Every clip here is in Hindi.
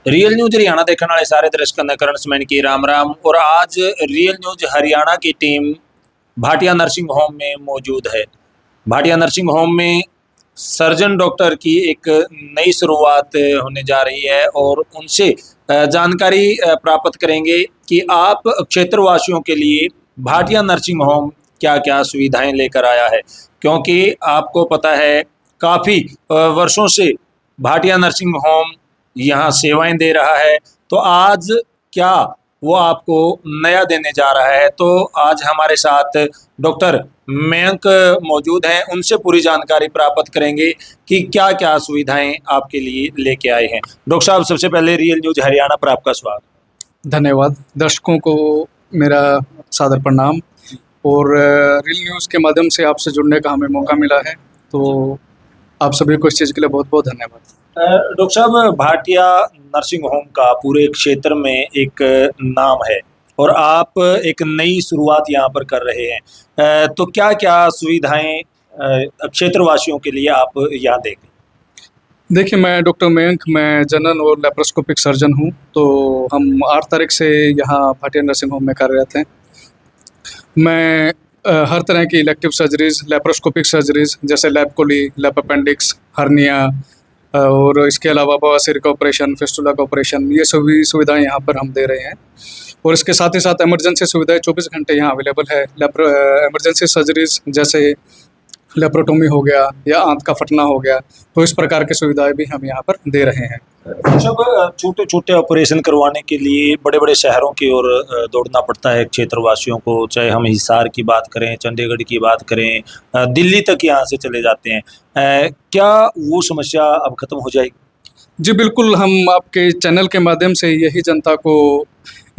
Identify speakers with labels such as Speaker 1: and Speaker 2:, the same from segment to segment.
Speaker 1: रियल न्यूज हरियाणा देखने वाले सारे दर्शकों ने करण सैन की राम राम। और आज रियल न्यूज हरियाणा की टीम भाटिया नर्सिंग होम में मौजूद है। भाटिया नर्सिंग होम में सर्जन डॉक्टर की एक नई शुरुआत होने जा रही है और उनसे जानकारी प्राप्त करेंगे कि आप क्षेत्रवासियों के लिए भाटिया नर्सिंग होम क्या क्या सुविधाएं लेकर आया है, क्योंकि आपको पता है काफ़ी वर्षों से भाटिया नर्सिंग होम यहाँ सेवाएं दे रहा है। तो आज क्या वो आपको नया देने जा रहा है। तो आज हमारे साथ डॉक्टर मयंक मौजूद हैं, उनसे पूरी जानकारी प्राप्त करेंगे कि क्या क्या सुविधाएं आपके लिए लेके आए हैं। डॉक्टर साहब, सबसे पहले रियल न्यूज हरियाणा पर आपका स्वागत।
Speaker 2: धन्यवाद। दर्शकों को मेरा सादर प्रणाम। और रियल न्यूज़ के माध्यम से आपसे जुड़ने का हमें मौका मिला है, तो आप सभी को इस चीज़ के लिए बहुत बहुत धन्यवाद।
Speaker 1: डॉक्टर साहब, भाटिया नर्सिंग होम का पूरे क्षेत्र में एक नाम है और आप एक नई शुरुआत यहाँ पर कर रहे हैं। तो क्या क्या सुविधाएं क्षेत्रवासियों के लिए आप यहाँ देंगे?
Speaker 2: देखिए, मैं डॉक्टर मयंक, मैं जनरल और लेप्रोस्कोपिक सर्जन हूँ। तो हम 8 तारीख से यहाँ भाटिया नर्सिंग होम में कार्यरत हैं। मैं हर तरह की इलेक्टिव सर्जरीज, लेप्रोस्कोपिक सर्जरीज जैसे lap chole, lap appendix, hernia और इसके अलावा बवासीर का ऑपरेशन, फिस्टुला का ऑपरेशन, ये सभी सुविधाएं यहाँ पर हम दे रहे हैं। और इसके साथ ही साथ इमरजेंसी सुविधाएं 24 घंटे यहाँ अवेलेबल है। इमरजेंसी सर्जरीज जैसे लेप्रोटोमी हो गया या आंत का फटना हो गया, तो इस प्रकार की सुविधाएं भी हम यहाँ पर दे रहे हैं।
Speaker 1: सब छोटे छोटे ऑपरेशन करवाने के लिए बड़े बड़े शहरों की ओर दौड़ना पड़ता है क्षेत्रवासियों को, चाहे हम हिसार की बात करें, चंडीगढ़ की बात करें, दिल्ली तक यहाँ से चले जाते हैं। क्या वो समस्या अब खत्म हो जाएगी?
Speaker 2: जी बिल्कुल, हम आपके चैनल के माध्यम से यही जनता को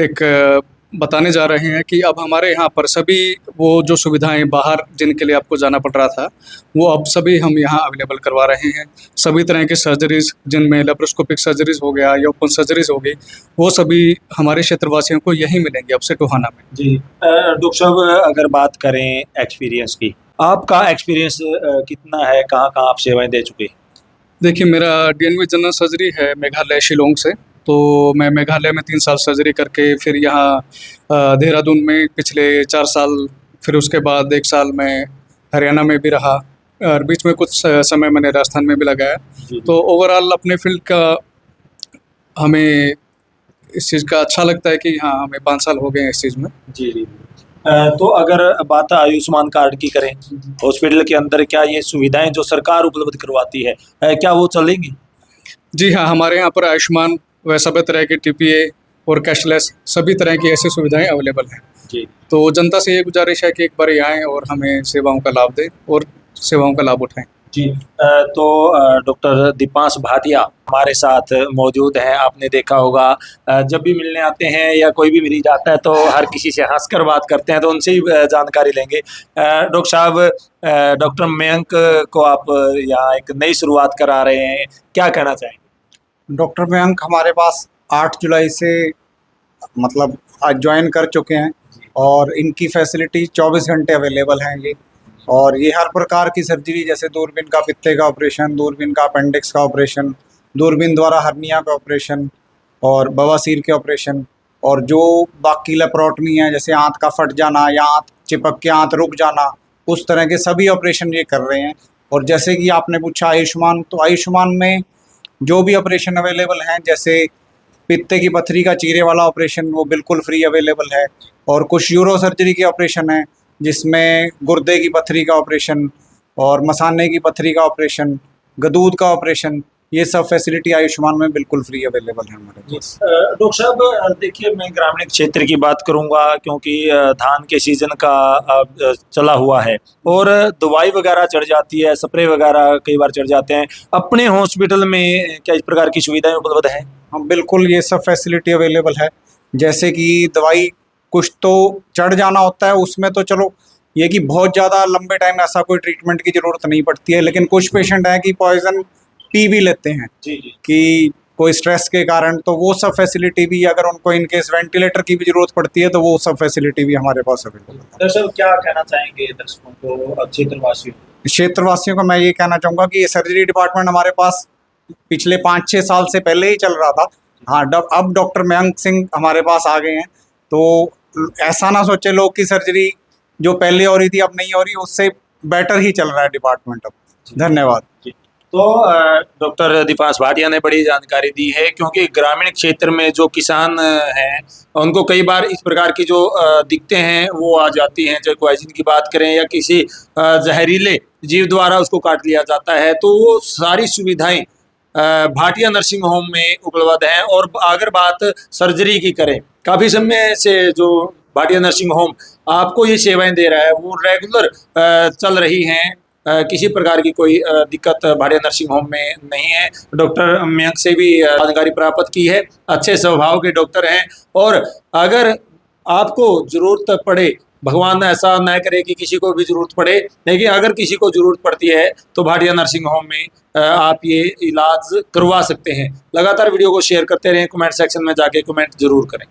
Speaker 2: एक बताने जा रहे हैं कि अब हमारे यहाँ पर सभी वो जो सुविधाएं बाहर जिनके लिए आपको जाना पड़ रहा था, वो अब सभी हम यहाँ अवेलेबल करवा रहे हैं। सभी तरह की सर्जरीज जिनमें लेप्रोस्कोपिक सर्जरीज हो गया या ओपन सर्जरीज हो गई, वो सभी हमारे क्षेत्रवासियों को यहीं मिलेंगे अब से टोहाना में।
Speaker 1: जी डॉक्टर साहब, अगर बात करें एक्सपीरियंस की, आपका एक्सपीरियंस कितना है, कहाँ कहाँ आप सेवाएं दे चुके हैं?
Speaker 2: देखिए, मेरा DNV जनरल सर्जरी है मेघालय शिलोंग से। तो मैं मेघालय में 3 साल सर्जरी करके फिर यहाँ देहरादून में पिछले 4 साल, फिर उसके बाद 1 साल मैं हरियाणा में भी रहा और बीच में कुछ समय मैंने राजस्थान में भी लगाया। तो ओवरऑल अपने फील्ड का हमें इस चीज़ का अच्छा लगता है कि हाँ, हमें 5 साल हो गए हैं इस चीज़ में।
Speaker 1: जी जी। तो अगर बात आयुष्मान कार्ड की करें, हॉस्पिटल के अंदर क्या ये सुविधाएं जो सरकार उपलब्ध करवाती है, क्या वो चलेंगी?
Speaker 2: जी हाँ, हमारे यहाँ पर आयुष्मान व सभी तरह के TPA और कैशलेस सभी तरह की ऐसी सुविधाएं अवेलेबल हैं।
Speaker 1: जी।
Speaker 2: तो जनता से ये गुजारिश है कि एक बार आएँ और हमें सेवाओं का लाभ दें और सेवाओं का लाभ उठाएं।
Speaker 1: जी। तो डॉक्टर दीपांश भाटिया हमारे साथ मौजूद हैं। आपने देखा होगा जब भी मिलने आते हैं या कोई भी मरीज आता है तो हर किसी से हंसकर बात करते हैं, तो उनसे ही जानकारी लेंगे। डॉक्टर साहब, डॉक्टर मयंक को आप यहाँ एक नई शुरुआत करा रहे हैं, क्या कहना चाहेंगे?
Speaker 3: डॉक्टर मयंक हमारे पास 8 जुलाई से मतलब आज ज्वाइन कर चुके हैं और इनकी फैसिलिटी 24 घंटे अवेलेबल हैं ये। और ये हर प्रकार की सर्जरी जैसे दूरबीन का पित्ते का ऑपरेशन, दूरबीन का अपेंडिक्स का ऑपरेशन, दूरबीन द्वारा हर्निया का ऑपरेशन और बवासीर के ऑपरेशन, और जो बाकी लेप्रोटमी है जैसे आंत का फट जाना या आंत चिपक के आंत रुक जाना, उस तरह के सभी ऑपरेशन ये कर रहे हैं। और जैसे कि आपने पूछा आयुष्मान, तो आयुष्मान में जो भी ऑपरेशन अवेलेबल हैं, जैसे पित्ते की पथरी का चीरे वाला ऑपरेशन वो बिल्कुल फ्री अवेलेबल है। और कुछ यूरो सर्जरी के ऑपरेशन है जिसमें गुर्दे की पथरी का ऑपरेशन और मसाने की पथरी का ऑपरेशन, गदूद का ऑपरेशन, ये सब फैसिलिटी आयुष्मान में बिल्कुल फ्री अवेलेबल है हमारे पास।
Speaker 1: डॉक्टर साहब, देखिए, मैं ग्रामीण क्षेत्र की बात करूंगा क्योंकि धान के सीजन का चला हुआ है और दवाई वगैरह चढ़ जाती है, स्प्रे वगैरह कई बार चढ़ जाते हैं। अपने हॉस्पिटल में क्या इस प्रकार की सुविधाएं उपलब्ध हैं?
Speaker 3: हाँ बिल्कुल, ये सब फैसिलिटी अवेलेबल है। जैसे कि दवाई कुछ तो चढ़ जाना होता है, उसमें तो चलो ये कि बहुत ज़्यादा लंबे टाइम ऐसा कोई ट्रीटमेंट की ज़रूरत नहीं पड़ती है, लेकिन कुछ पेशेंट हैं कि पॉइजन पी भी लेते हैं
Speaker 1: जी जी।
Speaker 3: कि कोई स्ट्रेस के कारण, तो वो सब फैसिलिटी भी, अगर उनको इनकेस वेंटिलेटर की भी ज़रूरत पड़ती है तो वो सब फैसिलिटी भी हमारे पास अवेलेबल है।
Speaker 1: दर्शक, क्या कहना चाहेंगे दर्शकों को, क्षेत्रवासियों?
Speaker 3: क्षेत्रवासियों को मैं ये कहना चाहूँगा कि ये सर्जरी डिपार्टमेंट हमारे पास पिछले 5-6 साल से पहले ही चल रहा था, हाँ अब डॉक्टर मयंक सिंह हमारे पास आ गए हैं, तो ऐसा ना सोचे लोग कि सर्जरी जो पहले हो रही थी अब नहीं हो रही, उससे बेटर ही चल रहा है डिपार्टमेंट अब। धन्यवाद।
Speaker 1: तो डॉक्टर दीपांश भाटिया ने बड़ी जानकारी दी है, क्योंकि ग्रामीण क्षेत्र में जो किसान हैं उनको कई बार इस प्रकार की जो दिक्कतें हैं वो आ जाती हैं, चाहे पॉइजन की बात करें या किसी जहरीले जीव द्वारा उसको काट लिया जाता है, तो वो सारी सुविधाएं भाटिया नर्सिंग होम में उपलब्ध हैं। और अगर बात सर्जरी की करें, काफ़ी समय से जो भाटिया नर्सिंग होम आपको ये सेवाएं दे रहा है वो रेगुलर चल रही हैं, किसी प्रकार की कोई दिक्कत भाटिया नर्सिंग होम में नहीं है। डॉक्टर मयंक से भी जानकारी प्राप्त की है, अच्छे स्वभाव के डॉक्टर हैं। और अगर आपको ज़रूरत पड़े, भगवान ऐसा न करे कि किसी को भी ज़रूरत पड़े, लेकिन अगर किसी को ज़रूरत पड़ती है तो भाटिया नर्सिंग होम में आप ये इलाज करवा सकते हैं। लगातार वीडियो को शेयर करते रहें, कमेंट सेक्शन में जाके कमेंट ज़रूर करें।